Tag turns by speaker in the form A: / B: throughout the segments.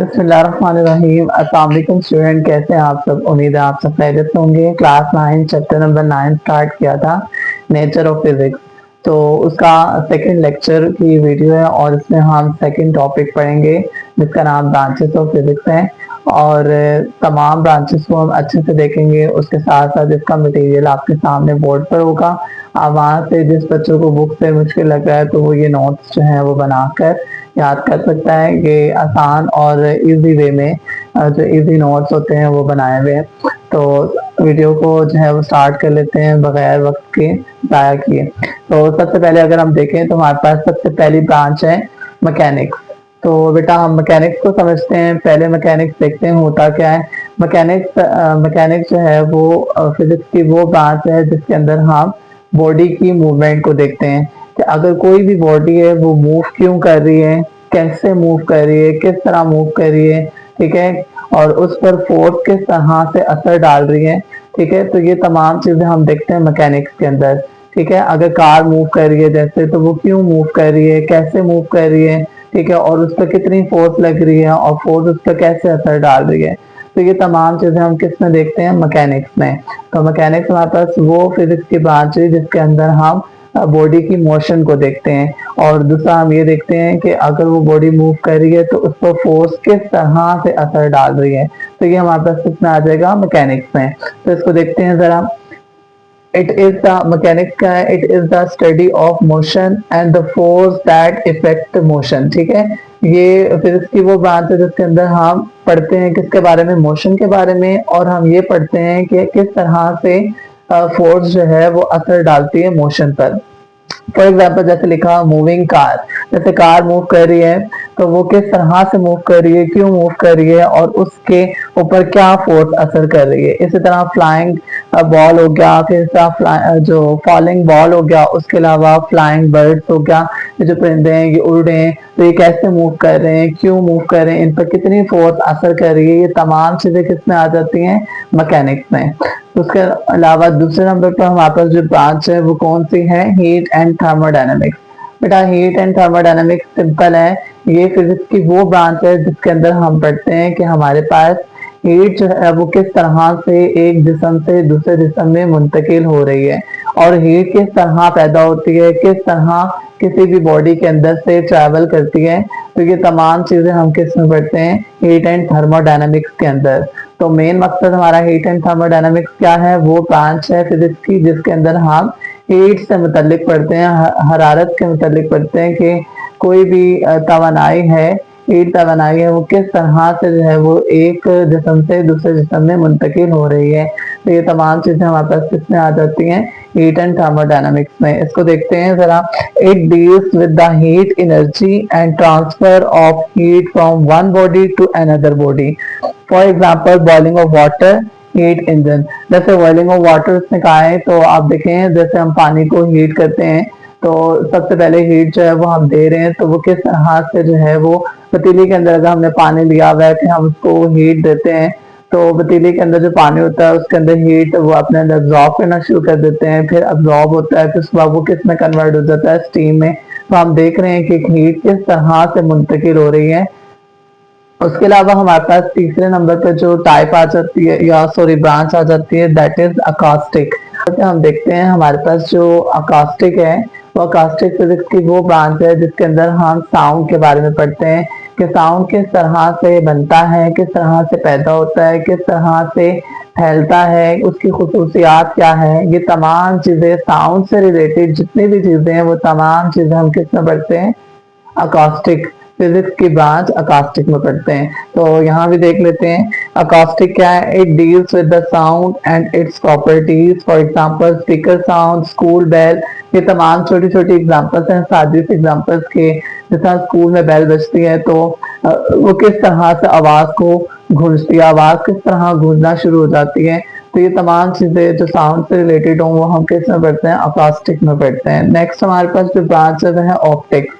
A: बिस्मिल्लाहिर्रहमानिर्रहीम। अस्सलाम वालेकुम स्टूडेंट, कैसे हैं आप सब। उम्मीद है आप सब खैरियत से होंगे। क्लास 9 चैप्टर नंबर 9 स्टार्ट किया था, नेचर ऑफ फिजिक्स। तो उसका सेकंड लेक्चर की वीडियो है और इसमें हम सेकंड टॉपिक पढ़ेंगे जिसका नाम ब्रांचेस ऑफ फिजिक्स है। और तमाम ब्रांचेस को हम अच्छे से देखेंगे। उसके साथ साथ इसका मटेरियल आपके सामने बोर्ड पर होगा। आप वहाँ से जिस बच्चों को बुक से मुश्किल लग रहा है तो वो ये नोट्स जो है वो बनाकर याद कर सकता है। ये आसान और इजी वे में जो इजी नोट्स होते हैं वो बनाए हुए हैं। तो वीडियो को जो है वो स्टार्ट कर लेते हैं बगैर वक्त के ज़ाया किए। तो सबसे पहले अगर हम देखें तो हमारे पास सबसे पहली ब्रांच है मैकेनिक्स। तो बेटा हम मैकेनिक्स को समझते हैं। पहले मैकेनिक्स देखते हैं होता क्या है। मैकेनिक्स जो है वो फिजिक्स की वो ब्रांच है जिसके अंदर हम बॉडी की मूवमेंट को देखते हैं कि अगर कोई भी बॉडी है वो मूव क्यों कर रही है, कैसे मूव कर रही है, किस तरह मूव कर रही है, ठीक है, और उस पर फोर्स किस तरह से असर डाल रही है, ठीक है। तो ये तमाम चीजें हम देखते हैं मैकेनिक्स के अंदर, ठीक है। अगर कार मूव कर रही है जैसे, तो वो क्यों मूव कर रही है, कैसे मूव कर रही है, ठीक है, और उस पर कितनी फोर्स लग रही है और फोर्स उस पर कैसे असर डाल रही है। तो ये तमाम चीजें हम किस में देखते हैं, मैकेनिक्स में। तो मैकेनिक्स हमारे पास वो फिजिक्स की ब्रांच है जिसके अंदर हम बॉडी की मोशन को देखते हैं। और दूसरा हम ये देखते हैं कि अगर वो बॉडी मूव कर रही है तो उस पर फोर्स किस तरह से असर डाल रही है। तो ये हमारे पास किसमें आ जाएगा, मैकेनिक्स में। तो इसको देखते हैं जरा। इट इज द मैकेनिक्स का है, it is the study of motion and the force that effect motion, ठीक है। ये फिजिक्स की वो ब्रांच है जिसके अंदर हम पढ़ते हैं किसके बारे में, मोशन के बारे में। और हम ये पढ़ते हैं कि किस तरह से फोर्स जो है वो असर डालती है मोशन पर। फॉर एग्जाम्पल जैसे लिखा मूविंग कार, जैसे कार मूव कर रही है तो वो किस तरह से मूव कर रही है, क्यों मूव कर रही है और उसके ऊपर क्या फोर्स असर कर रही है। इसी तरह फ्लाइंग बॉल हो गया, फिर जो फॉलिंग बॉल हो गया, उसके अलावा फ्लाइंग बर्ड्स हो गया, ये जो परिंदे हैं ये उड़ रहे हैं तो ये कैसे मूव कर रहे हैं, क्यों मूव कर रहे हैं, इन पर कितनी फोर्स असर कर रही है। ये तमाम चीजें किसमें आ जाती हैं, मैकेनिक्स में। उसके अलावा दूसरे नंबर पर हमारे पास जो ब्रांच है वो कौन सी है, हीट एंड थर्मोडायनेमिक्स। बेटा हीट एंड थर्मोडायनेमिक्स सिंपल है, ये फिजिक्स की वो ब्रांच है जिसके अंदर हम पढ़ते हैं कि हमारे पास हीट जो है वो किस तरह से एक जिस्म से दूसरे जिस्म में मुंतकिल हो रही है और हीट किस तरह पैदा होती है, किस तरह किसी भी बॉडी के अंदर से ट्रैवल करती है। तो ये तमाम चीजें हम किस में पढ़ते हैं, हीट एंड थर्मोडायनेमिक्स के अंदर। तो मेन मकसद हमारा हीट एंड थर्मोडायनेमिक्स क्या है, वो ब्रांच है फिजिक्स की जिसके अंदर हम हीट से मुतल्लिक पढ़ते हैं, हरारत के मुतल्लिक पढ़ते हैं कि कोई भी तवानाई है, हीट तवानाई है, वो किस तरह से जो है वो एक जिस्म से दूसरे जिस्म में मुंतकिल हो रही है। तो ये तमाम चीजें हमारे पास किसमें आ जाती हैं, हीट एंड थर्मोडायनेमिक्स में। इसको देखते हैं जरा। It deals with the heat energy and transfer of heat from one body to another body. For example boiling of water, heat engine. जैसे बॉइलिंग ऑफ वाटर उसने कहा है तो आप देखें जैसे हम पानी को हीट करते हैं तो सबसे पहले हीट जो है वो हम दे रहे हैं तो वो किस तरह से जो है वो पतीली के अंदर अगर हमने पानी लिया हुआ है हम उसको हीट देते हैं तो पतीली के अंदर जो पानी होता है उसके अंदर हीट वो अपने अंदर अब्जॉर्ब करना शुरू कर देते हैं, फिर अब्जॉर्ब होता है, फिर उसके बाद वो किस में कन्वर्ट हो जाता है, स्टीम में। तो हम देख रहे हैं कि हीट किस तरह से मुंतकिल हो रही है। उसके अलावा हमारे पास तीसरे नंबर पे जो टाइप आ जाती है या सॉरी ब्रांच आ जाती है, दैट इज अकास्टिक। हम देखते हैं हमारे पास जो अकास्टिक है वो अकास्टिक फिजिक्स की वो ब्रांच है जिसके अंदर हम साउंड के बारे में पढ़ते हैं कि साउंड किस तरह से बनता है, किस तरह से पैदा होता है, किस तरह से फैलता है, उसकी खुसूसियात क्या है। ये तमाम चीजें साउंड से रिलेटेड जितनी भी चीजें हैं वो तमाम चीजें हम किस में पढ़ते हैं, अकास्टिक फिजिक्स की ब्रांच अकास्टिक में पढ़ते हैं। तो यहाँ भी देख लेते हैं अकास्टिक क्या है। It deals with the sound and its properties. For example speaker sound, school bell. ये तमाम छोटी छोटी एग्जांपल्स हैं, सादी सी एग्जांपल्स के। जैसा स्कूल में बेल बजती है तो वो किस तरह से आवाज को गूंजती है, आवाज किस तरह गूंजना शुरू हो जाती है। तो ये तमाम चीजें जो साउंड से रिलेटेड हों वो हम किस में पढ़ते हैं, अकास्टिक में पढ़ते हैं। नेक्स्ट हमारे पास जो ब्रांच है वो है ऑप्टिक्स।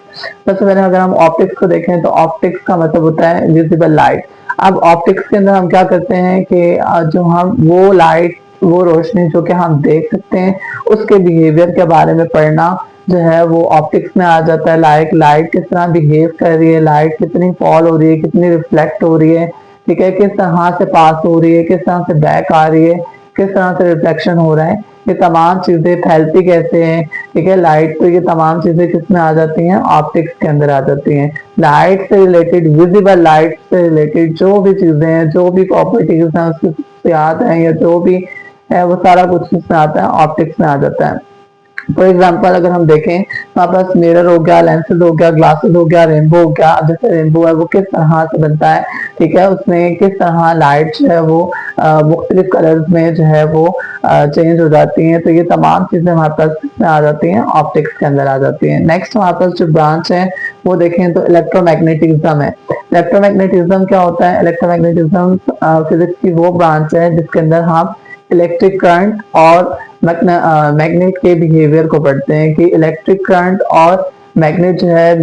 A: सबसे पहले अगर हम ऑप्टिक्स को देखें तो ऑप्टिक्स का मतलब होता है विजिबल लाइट। अब ऑप्टिक्स के अंदर हम क्या करते हैं कि जो हम वो लाइट, वो रोशनी जो कि हम देख सकते हैं उसके बिहेवियर के बारे में पढ़ना जो है वो ऑप्टिक्स में आ जाता है। लाइट किस तरह बिहेव कर रही है, लाइट कितनी फॉल हो रही है, कितनी रिफ्लेक्ट हो रही है, ठीक है, किस तरह से पास हो रही है, किस तरह से बैक आ रही है, किस तरह से रिफ्लेक्शन हो रहा है, ये तमाम चीजें फैलती कैसे हैं, ठीक है। लाइट तो ये तमाम चीजें किस में आ जाती हैं, ऑप्टिक्स के अंदर आ जाती हैं। लाइट से रिलेटेड, विजिबल लाइट से रिलेटेड जो भी चीजें हैं, जो भी प्रॉपर्टीज हैं उसकी याद है, या जो भी है वो सारा कुछ इसमें आता है, ऑप्टिक्स में आ जाता है। फॉर एग्जाम्पल अगर हम देखें तो हमारे पास मिरर हो गया, लेंसेज हो गया, ग्लासेस हो गया, रेनबो हो गया। जैसे रेनबो है वो किस तरह से बनता है, ठीक है, उसमें किस तरह लाइट जो है वो मुख्तलिफ कलर्स में जो है वो चेंज हो जाती हैं। तो ये तमाम चीजें हमारे पास इसमें आ जाती हैं, ऑप्टिक्स के अंदर आ जाती हैं। नेक्स्ट हमारे पास जो ब्रांच है वो देखें तो इलेक्ट्रोमैग्नेटिज्म है। इलेक्ट्रोमैग्नेटिज्म क्या होता है? इलेक्ट्रोमैग्नेटिज्म फिजिक्स की वो ब्रांच है जिसके अंदर हम इलेक्ट्रिक करंट और मैग्नेट के बिहेवियर को पढ़ते हैं कि इलेक्ट्रिक करंट और मैग्नेट जो है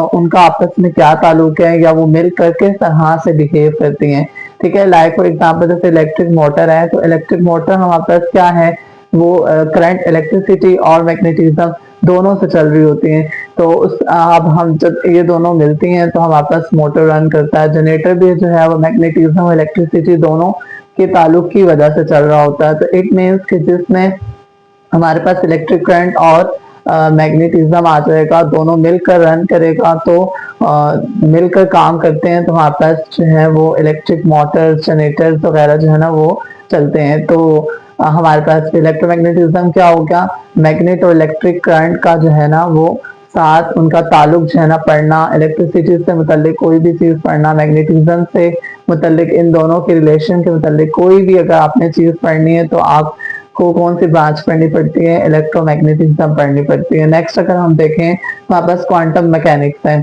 A: उनका आपस में क्या ताल्लुक है, या वो मिलकर किस तरह से बिहेव करती हैं, ठीक है। लाइक फॉर एग्जांपल जैसे इलेक्ट्रिक मोटर है, तो इलेक्ट्रिक मोटर हमारे पास क्या है, वो करंट, इलेक्ट्रिसिटी और मैग्नेटिज्म दोनों से चल रही होती हैं। तो उस अब हम जब ये दोनों मिलती हैं तो हमारे पास मोटर रन करता है। जनरेटर भी जो है वो मैग्नेटिज्म और इलेक्ट्रिसिटी दोनों के ताल्लुक की वजह से चल रहा होता है। तो इट मीन्स कि जिसमें हमारे पास इलेक्ट्रिक करंट और मैग्नेटिज्म आ जाएगा, दोनों मिलकर रन करेगा, तो मिलकर काम करते हैं, तो हमारे पास जो है वो इलेक्ट्रिक मोटर्स, जनरेटर्स वगैरह जो है ना वो चलते हैं। तो हमारे पास इलेक्ट्रोमैग्नेटिज्म क्या हो गया, मैग्नेट और इलेक्ट्रिक करंट का जो है ना वो साथ उनका ताल्लुक जो है ना पढ़ना, इलेक्ट्रिसिटी से मुतल्लिक कोई भी चीज पढ़ना, मैग्नेटिज्म से मुतल्लिक इन दोनों के रिलेशन के मुतल्लिक कोई भी अगर आपने चीज पढ़नी है तो आप को कौन सी ब्रांच पढ़नी पड़ती है, इलेक्ट्रोमैग्नेटिज्म पढ़नी पड़ती है। नेक्स्ट अगर हम देखें तो हमारे पास क्वांटम मैकेनिक्स है।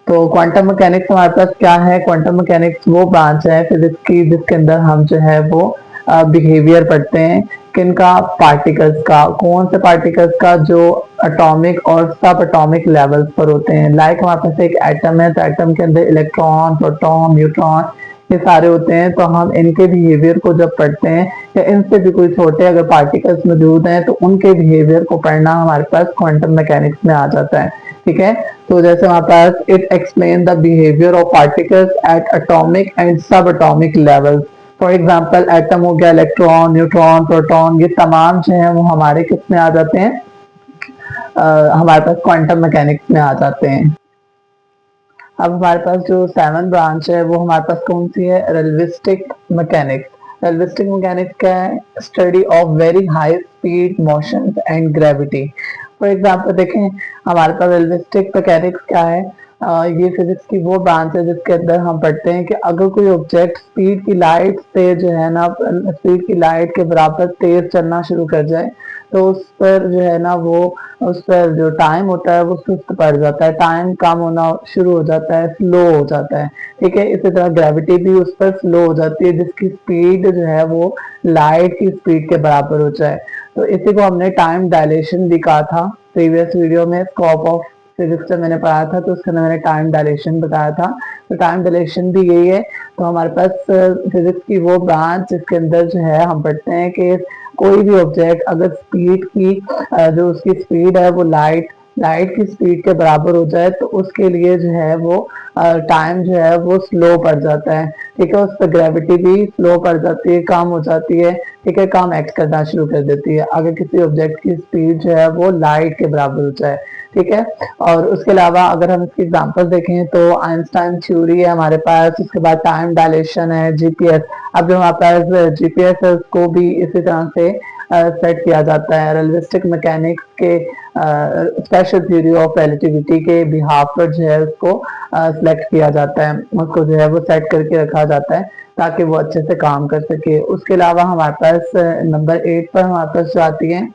A: तो क्वांटम मैकेनिक्स हमारे पास क्या है, क्वांटम मैकेनिक्स वो ब्रांच है फिजिक्स की जिसके अंदर हम जो है वो बिहेवियर पढ़ते हैं, किनका, पार्टिकल्स का। कौन से पार्टिकल्स का? जो एटॉमिक और सब एटॉमिक लेवल्स पर होते हैं। लाइक हमारे पास एक एटम है, तो एटम के अंदर इलेक्ट्रॉन, प्रोटॉन, न्यूट्रॉन ये सारे होते हैं। तो हम इनके बिहेवियर को जब पढ़ते हैं, या इनसे भी कोई छोटे अगर पार्टिकल्स मौजूद हैं तो उनके बिहेवियर को पढ़ना हमारे पास क्वांटम मैकेनिक्स में आ जाता है, ठीक है। तो जैसे हमारे पास it explain the behaviour of particles at atomic and subatomic levels. For example atom हो गया, इलेक्ट्रॉन, न्यूट्रॉन, प्रोटॉन, ये तमाम जो है वो हमारे किस में आ जाते हैं, हमारे पास क्वांटम मैकेनिक्स में आ जाते हैं। अब हमारे पास जो 7 ब्रांच है वो हमारे पास कौन सी है, रिलेटिविस्टिक मैकेनिक्स। रिलेटिविस्टिक मैकेनिक्स क्या है, study of very high speed motion and gravity. For example देखें हमारे पास रिलेटिविस्टिक मैकेनिक्स क्या है, ये फिजिक्स की वो ब्रांच है जिसके अंदर हम पढ़ते हैं कि अगर कोई ऑब्जेक्ट स्पीड की लाइट से जो है ना, स्पीड की लाइट के बराबर तेज चलना शुरू कर जाए, तो उस पर जो है ना वो, उस पर जो टाइम होता है वो सुस्त पड़ जाता है, टाइम कम होना शुरू हो जाता है, स्लो हो जाता है, ठीक है। इसी तरह ग्रेविटी भी उस पर स्लो हो जाती है, जिसकी स्पीड जो है वो लाइट की स्पीड के बराबर हो जाए। तो इसी को हमने टाइम डायलेशन भी कहा था प्रीवियस वीडियो में, स्कोप ऑफ फिजिक्स से मैंने पढ़ा था, तो उसके अंदर मैंने टाइम डायलेशन बताया था। तो टाइम डायलेशन भी यही है। तो हमारे पास फिजिक्स की वो ब्रांच जिसके अंदर जो है हम पढ़ते हैं कि कोई भी ऑब्जेक्ट अगर स्पीड की जो उसकी स्पीड है वो लाइट की स्पीड के बराबर हो जाए, तो उसके लिए जो है वो टाइम जो है वो स्लो पड़ जाता है, ठीक है। उस पर ग्रेविटी भी स्लो पड़ जाती है, कम हो जाती है, ठीक है, कम एक्ट करना शुरू कर देती है अगर किसी ऑब्जेक्ट की स्पीड जो है वो लाइट के बराबर हो जाए, ठीक है। और उसके अलावा अगर हम इसकी एग्जांपल देखें तो आइंस्टाइन थ्योरी है हमारे पास, उसके बाद टाइम डायलेशन है, जीपीएस। अब जो हमारे पास जीपीएस है उसको भी इसी तरह से सेट किया जाता है, रिलेटिविस्टिक मैकेनिक्स के स्पेशल थ्योरी ऑफ रिलेटिविटी के बिहाफ पर जो है उसको सिलेक्ट किया जाता है, उसको जो है वो सेट करके रखा जाता है ताकि वो अच्छे से काम कर सके। उसके अलावा हमारे पास नंबर 8 पर हमारे पास जो आती है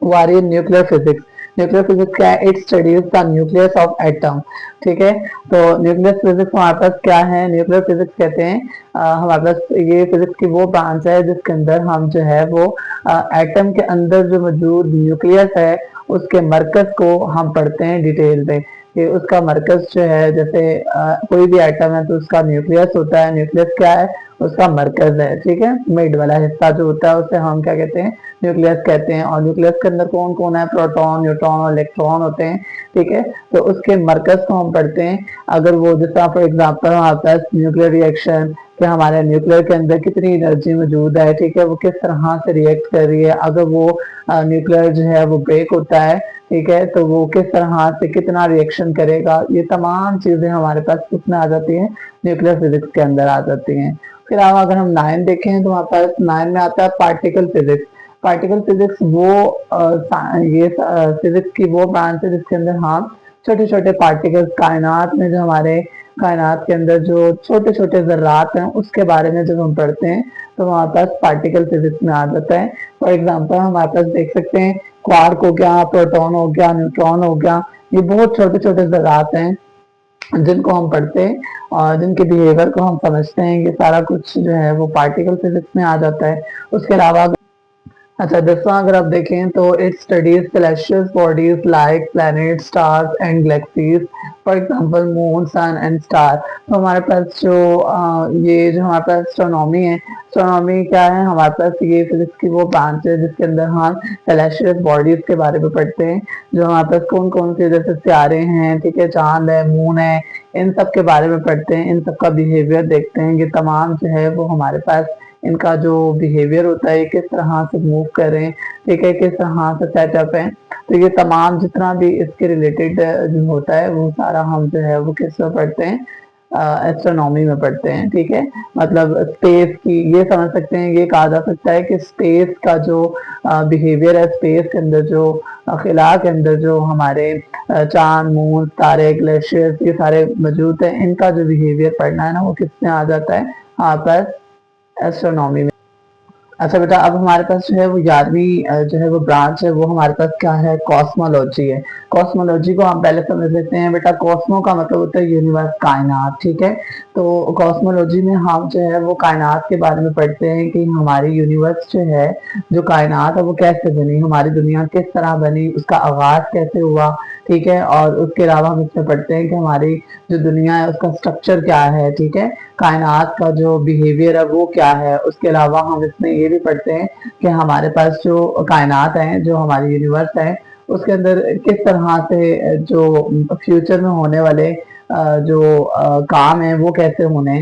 A: वो आ रही है न्यूक्लियर फिजिक्स। न्यूक्लियर फिजिक्स क्या है, it studies the nucleus of atom, ठीक है। तो न्यूक्लियर फिजिक्स हमारे पास क्या है, न्यूक्लियर फिजिक्स कहते हैं हमारे पास ये फिजिक्स की वो ब्रांच है जिसके अंदर हम जो है वो एटम के अंदर जो मौजूद न्यूक्लियस है उसके मरकज को हम पढ़ते हैं डिटेल में, कि उसका मरकज जो है, जैसे कोई भी एटम है तो उसका न्यूक्लियस होता है। न्यूक्लियस क्या है, उसका मरकज है, ठीक है। मिड वाला हिस्सा जो होता है उसे हम क्या कहते हैं, न्यूक्लियस कहते हैं। और न्यूक्लियस के अंदर कौन कौन है, प्रोटॉन, न्यूट्रॉन और इलेक्ट्रॉन होते हैं, ठीक है। तो उसके मरकज को हम पढ़ते हैं। अगर वो जैसा फॉर एग्जाम्पल हमारे पास न्यूक्लियर रिएक्शन, कि हमारे न्यूक्लियर के अंदर कितनी एनर्जी मौजूद है, ठीक है, वो किस तरह से रिएक्ट कर रही है। अगर वो न्यूक्लियर जो है वो ब्रेक होता है, ठीक है, तो वो किस तरह से कितना रिएक्शन करेगा, ये तमाम चीजें हमारे पास किसमें आ जाती हैं, न्यूक्लियर फिजिक्स के अंदर आ जाती हैं। फिर अब अगर हम 9 देखें तो हमारे पास 9 में आता है पार्टिकल फिजिक्स। पार्टिकल फिजिक्स वो ये फिजिक्स की वो ब्रांच है जिसके अंदर हम छोटे छोटे पार्टिकल्स, कायनात में जो हमारे कायनात के अंदर जो छोटे छोटे जर्रात हैं उसके बारे में जब हम पढ़ते हैं तो हमारे पास पार्टिकल फिजिक्स में आ जाता है। फॉर एग्जाम्पल हमारे पास देख सकते हैं क्वार्क हो गया, प्रोटॉन हो गया, न्यूट्रॉन हो गया, ये बहुत छोटे छोटे जरात हैं जिनको हम पढ़ते हैं और जिनके बिहेवियर को हम समझते हैं। ये सारा कुछ जो है वो पार्टिकल फिजिक्स में आ जाता है। उसके अलावा अच्छा, 10वां अगर आप देखें तो it studies celestial bodies like planet, stars and galaxies, for example moon, sun and star. तो हमारे पास जो ये जो हमारे पास एस्ट्रोनॉमी है, एस्ट्रोनॉमी क्या है, हमारे पास ये फिजिक्स की वो ब्रांच है जिसके अंदर हम सेलेस्टियल बॉडीज के बारे में पढ़ते हैं, जो हमारे पास कौन कौन से जैसे सितारे हैं, ठीक है, चांद है, मून है, इन सब के बारे में पढ़ते हैं, इन सब का बिहेवियर देखते हैं। ये तमाम जो है वो हमारे पास इनका जो बिहेवियर होता है, किस तरह से मूव कर रहे हैं, ठीक है, किस तरह से सेटअप है। तो ये तमाम जितना भी इसके रिलेटेड जो होता है वो सारा हम जो है वो किस में पढ़ते हैं, एस्ट्रोनॉमी में पढ़ते हैं, ठीक है। मतलब स्पेस की ये समझ सकते हैं, ये कहा जा सकता है कि स्पेस का जो बिहेवियर है, स्पेस के अंदर जो खिला के अंदर जो हमारे चांद, मून, तारे, ग्लेशियर्स ये सारे मौजूद हैं, इनका जो बिहेवियर पढ़ना है ना वो किसमें आ जाता है, यहाँ पर एस्ट्रोनॉमी में। अच्छा बेटा, अब हमारे पास जो है वो 11वीं जो है वो ब्रांच है, वो हमारे पास क्या है, कॉस्मोलॉजी है। कॉस्मोलॉजी को हम पहले समझ लेते हैं बेटा। कॉस्मो का मतलब होता है यूनिवर्स, कायनात, ठीक है। तो कॉस्मोलॉजी में हम जो है वो कायनात के बारे में पढ़ते हैं कि हमारी यूनिवर्स जो है, जो कायनात है वो कैसे बनी, हमारी दुनिया किस तरह बनी, उसका आगाज कैसे हुआ, ठीक है। और उसके अलावा हम इसमें पढ़ते हैं कि हमारी जो दुनिया है उसका स्ट्रक्चर क्या है, ठीक है, कायनात का जो बिहेवियर है वो क्या है। उसके अलावा हम इसमें ये भी पढ़ते हैं कि हमारे पास जो कायनात है, जो हमारी यूनिवर्स है, उसके अंदर किस तरह से जो फ्यूचर में होने वाले जो काम है वो कैसे होने,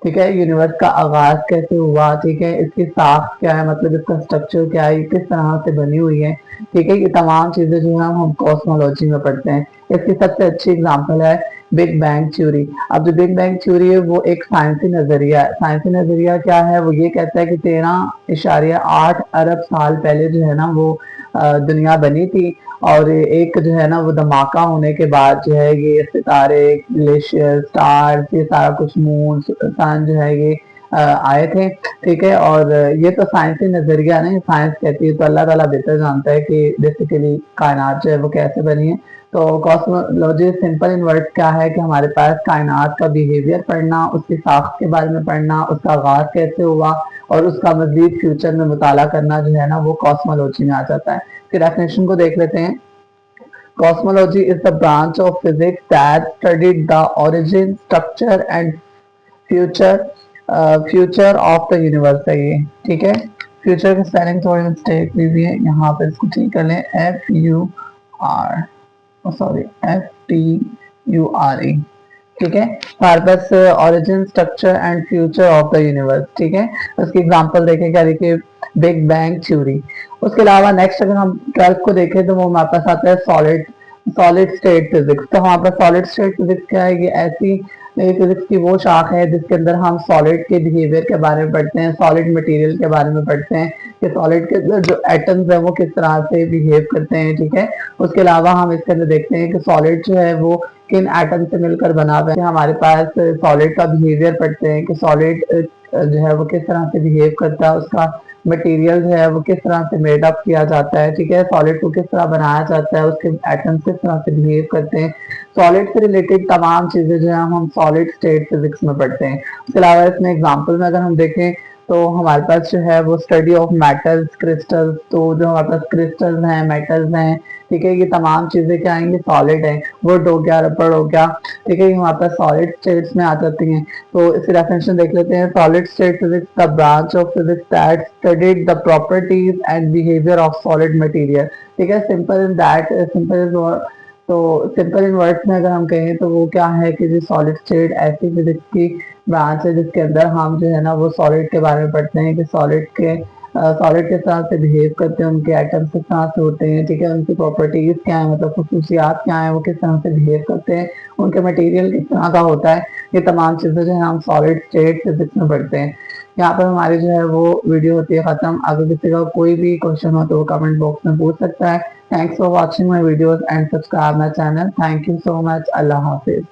A: ठीक है, यूनिवर्स का आगाज कैसे हुआ, ठीक है, इसकी साख क्या है, मतलब इसका स्ट्रक्चर क्या है, किस तरह से बनी हुई है, ठीक है। ये तमाम चीजें जो है हम कॉस्मोलॉजी में पढ़ते हैं। इसकी सबसे अच्छी एग्जांपल है बिग बैंग थ्योरी। अब जो बिग बैंग थ्योरी है वो एक साइंसी नजरिया है। साइंसी नजरिया क्या है, वो ये कहता है कि 13.8 अरब साल पहले जो है ना वो दुनिया बनी थी। और एक जो है ना वो धमाका होने के बाद जो है ये सितारे, ग्लेशियर, स्टार्स, ये सारा कुछ, मून, सन जो है ये आए थे, ठीक है। और ये तो साइंसी नजरिया नहीं, साइंस कहती है, तो अल्लाह ताला बेहतर जानता है कि बेसिकली कायनात जो है वो कैसे बनी है। तो कॉस्मोलॉजी सिंपल इन वर्ड्स क्या है कि हमारे पास कायनात का बिहेवियर पढ़ना, उसकी साख के बारे में पढ़ना, उसका आगाज कैसे हुआ और उसका मजीद फ्यूचर में मुताला करना जो है ना वो कॉस्मोलॉजी में आ जाता है। फिर डेफिनेशन को देख लेते हैं। Cosmology is the branch of physics that studied the origin, structure and future future of the universe है ये, ठीक है। फ्यूचर की स्पेलिंग थोड़ी मिस्टेक हुई हुई है, यहाँ पे इसको ठीक कर लें, FURE, ठीक है। हमारे पास origin, structure and future of the universe, ठीक है। उसकी एग्जांपल देखें, क्या देखिए, बिग बैंग थ्योरी। उसके अलावा नेक्स्ट अगर हम 12th को देखें तो वो हमारे पास आता है सॉलिड सॉलिड स्टेट फिजिक्स। तो हमारे पास सॉलिड स्टेट फिजिक्स क्या है, ये ऐसी फिजिक्स की वो शाख है जिसके अंदर हम सॉलिड के बिहेवियर के बारे में पढ़ते हैं, सॉलिड मटेरियल के बारे में पढ़ते हैं कि सॉलिड के अंदर जो एटम्स है वो किस तरह से बिहेव करते हैं, ठीक है। उसके अलावा हम इसके अंदर देखते हैं कि सॉलिड जो है वो किन एटम से मिलकर बना हुआ है। हमारे पास सॉलिड का बिहेवियर पढ़ते हैं कि सॉलिड जो है वो किस तरह से बिहेव करता है, उसका मटेरियल जो है वो किस तरह से मेड अप किया जाता है, ठीक है, सॉलिड को किस तरह बनाया जाता है, उसके एटम्स किस तरह से बिहेव करते हैं। सॉलिड से रिलेटेड तमाम चीजें जो है हम सॉलिड स्टेट फिजिक्स में पढ़ते हैं। उसके अलावा इसमें एग्जांपल में अगर हम देखें तो हमारे पास जो है वो स्टडी ऑफ मेटल्स क्रिस्टल्स, तो जो हमारे पास क्रिस्टल्स हैं मेटल्स हैं, ठीक है, ये तमाम चीजें क्या आएंगी सॉलिड है। वुड हो गया, रबर हो गया, ठीक है, ये हमारे पास सॉलिड स्टेट्स में आ जाती हैं। तो इसकी डेफिनेशन देख लेते हैं। Solid state physics the branch of physics that studied the properties and behaviour of solid material. ठीक है, simple in that, simple is, तो सिंपल इन वर्ड्स में अगर हम कहें तो वो क्या है कि जो सॉलिड स्टेट ऐसी फिजिक्स की ब्रांच है जिसके अंदर हम जो है ना वो सॉलिड के बारे में पढ़ते हैं कि सॉलिड किस तरह से बिहेव करते हैं, उनके एटम्स किस तरह से होते हैं, ठीक है, उनकी प्रॉपर्टीज क्या है, मतलब खसूसियात क्या है, वो किस तरह से बिहेव करते हैं, उनके मटेरियल किस तरह का होता है। ये तमाम चीजें जो है हम सॉलिड स्टेट फिजिक्स में पढ़ते हैं। यहाँ पर हमारी जो है वो वीडियो होती है खत्म। अगर किसी का कोई भी क्वेश्चन हो तो वो कमेंट बॉक्स में पूछ सकता है। Thanks for watching my videos and subscribe my channel. Thank you so much. Allah Hafiz.